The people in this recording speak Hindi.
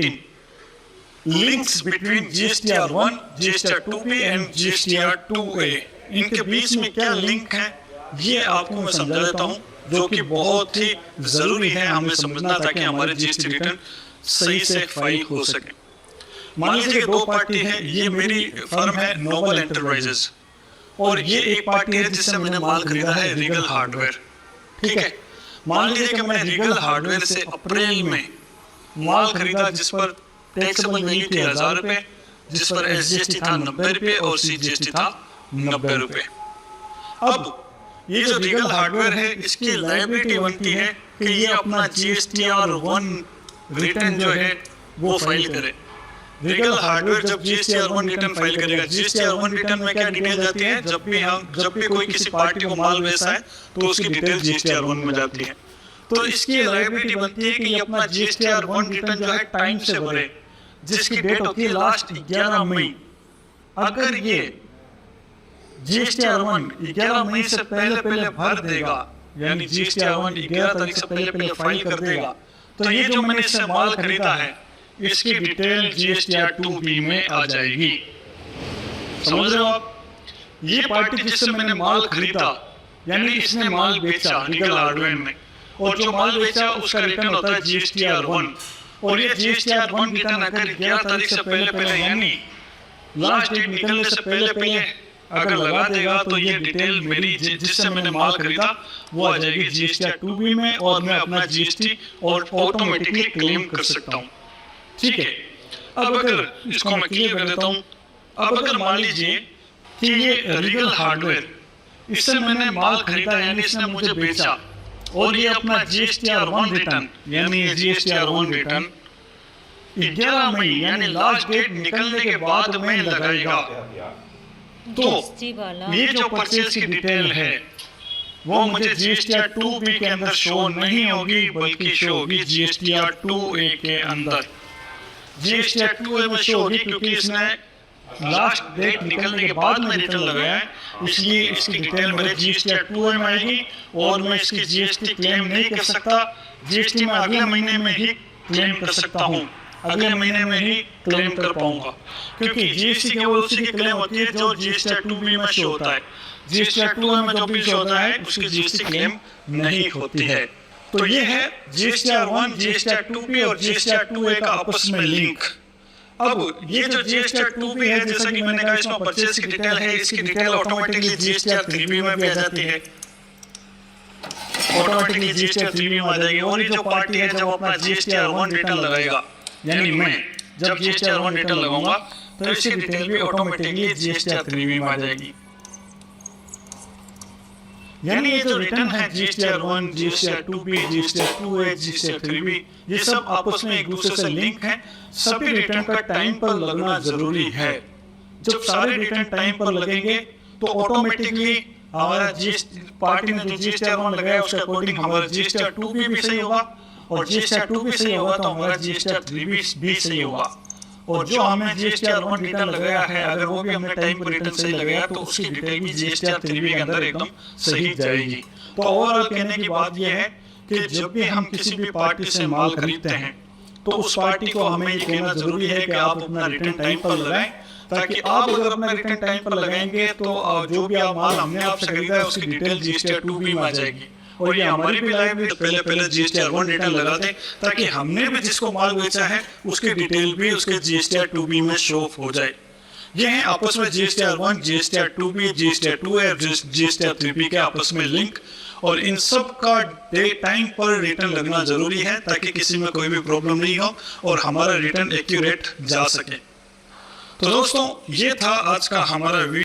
Links between GSTR1, GSTR2B and GSTR2A, इनके बीच में क्या लिंक है ये आपको मैं समझा देता हूँ, जो कि बहुत ही जरूरी है हमें समझना ताकि हमारे GST रिटर्न सही से फाइल हो सके। मान लीजिए कि दो पार्टी है, ये मेरी फर्म है नोबल एंटरप्राइजेस और ये एक पार्टी है जिससे मैंने माल खरीदा है रीगल हार्डवेयर। ठीक है, मान लीजिए कि मैंने रीगल हार्डवेयर से अप्रैल में माल खरीदा जिस पर टैक्सेबल वैल्यू थी 1000 रुपए, जिस पर SGST था 90 रुपए और CGST था 90 रुपए। अब ये जो रीगल हार्डवेयर है इसकी लायबिलिटी बनती है कि ये अपना GSTR1 रिटर्न जो है वो फाइल करे। रीगल हार्डवेयर जब GSTR1 रिटर्न फाइल करेगा, GSTR1 रिटर्न में क्या डिटेल जाती है, जब भी कोई किसी पार्टी को माल बेचा है तो उसकी डिटेल GSTR1 में जाती है। तो इसकी लायबिलिटी बनती है कि ये अपना GSTR1 रिटर्न जो है टाइम से भरे, जिसकी डेट होती है लास्ट 11 मई। अगर ये GSTR1 11 मई से पहले भर देगा, यानी GSTR1 11 तारीख से पहले फाइल कर देगा, तो ये जो मैंने इससे माल खरीदा है इसकी डिटेल GSTR2B में आ जाएगी। समझ रहे हो आप? ये पार्टी जिससे मैंने माल खरीदा यानी इसने माल बेचा रीगल हार्डवेयर में, और जो माल बेचा उसका रिटर्न होता है GSTR1, और ये GSTR1 रिटर्न अगर 11 तारीख से पहले यानी लास्ट डेट निकलने से पहले अगर लगा देगा तो ये डिटेल मेरी जिससे मैंने माल खरीदा वो आ जाएगी GSTR2B में, और मैं अपना GST और ऑटोमेटिकली क्लेम कर सकता हूँ। ठीक है, अब अगर इसको मैं क्लियर कर देता हूँ। अब अगर मान लीजिए कि ये रीगल हार्डवेयर, इससे मैंने माल खरीदा यानी इसने मुझे बेचा, और ये अपना GSTR1 रिटर्न यानी GSTR1 रिटर्न 11 मई यानी लास्ट डेट निकलने के बाद में लगाएगा, तो ये जो परचेज की डिटेल है वो मुझे GSTR2B के अंदर शो नहीं होगी, बल्कि शो होगी GSTR2A के अंदर। GSTR2A में शो होगी क्योंकि इसने लास्ट डेट निकलने के बाद में रिटर्न लगाया है, इसलिए इसकी डिटेल मेरे GSTR2A में आएगी और मैं इसकी GST क्लेम नहीं कर सकता। GST में अगले महीने में ही क्लेम कर सकता हूँ, अगले महीने में ही क्लेम कर पाऊंगा, क्योंकि GST केवल उसी की क्लेम होती है जो GSTR2B में शो होता है। GSTR2A में जो भी शो होता है उसकी GST क्लेम नहीं होती है। तो ये है GSTR1, GSTR2B और GSTR2A का आपस में लिंक। अब ये जो GSTR2B है, जैसा कि मैंने कहा इसमें परचेज की डिटेल है, इसकी डिटेल ऑटोमेटिकली GSTR3B में भी आ जाती है, ऑटोमेटिकली GSTR3B में आ जाएगी। और ये जो पार्टी है जब अपना GSTR1 रिटर्न लगाएगा यानी मैं जब GSTR1 रिटर्न लगाऊंगा तो इसकी डिटेल भी ऑटोमेटिकली GSTR3B में आ जाएगी। यानी ये जो रिटर्न है GSTR1, GSTR2B, GSTR2A, GSTR3B, ये सब आपस में एक दूसरे से लिंक है। सभी रिटर्न का टाइम पर लगना जरूरी है। जब सारे रिटर्न टाइम पर लगेंगे तो ऑटोमेटिकली हमारा पार्टी ने जो GSTR1 लगाया उसके अकॉर्डिंग हमारा GSTR2B भी सही होगा, और GSTR2B सही होगा तो हमारा GSTR3B भी सही होगा। और जो हमें GSTR1 रिटर्न लगाया है अगर वो भी हमने टाइम पर रिटर्न सही लगाया तो उसकी डिटेल भी GSTR3B के अंदर एकदम सही जाएगी। तो ओवरऑल कहने की बात यह है कि जब भी हम किसी भी पार्टी से माल खरीदते हैं तो उस पार्टी को हमें ये कहना जरूरी है कि आप अपना रिटर्न टाइम पर लगाएं, ताकि आप अगर अपना रिटर्न टाइम पर लगाएंगे तो जो भी आप माल हमने आपसे खरीदा है उसकी डिटेल GSTR2B में आ जाएगी, और ये हमारी भी लाइफ पहले GSTR1 रिटर्न लगा दे ताकि हमने भी जिसको माल बेचा है उसकी डिटेल भी उसके GSTR2B में शो हो जाए। ये है आपस में GSTR1, GSTR2B, GSTR2A और GSTR3B के आपस में लिंक, और इन सब का टाइम पर रिटर्न लगना जरूरी है ताकि किसी में कोई भी प्रॉब्लम नहीं हो और हमारा रिटर्न एक्यूरेट जा सके। तो दोस्तों ये था आज का हमारा वीडियो।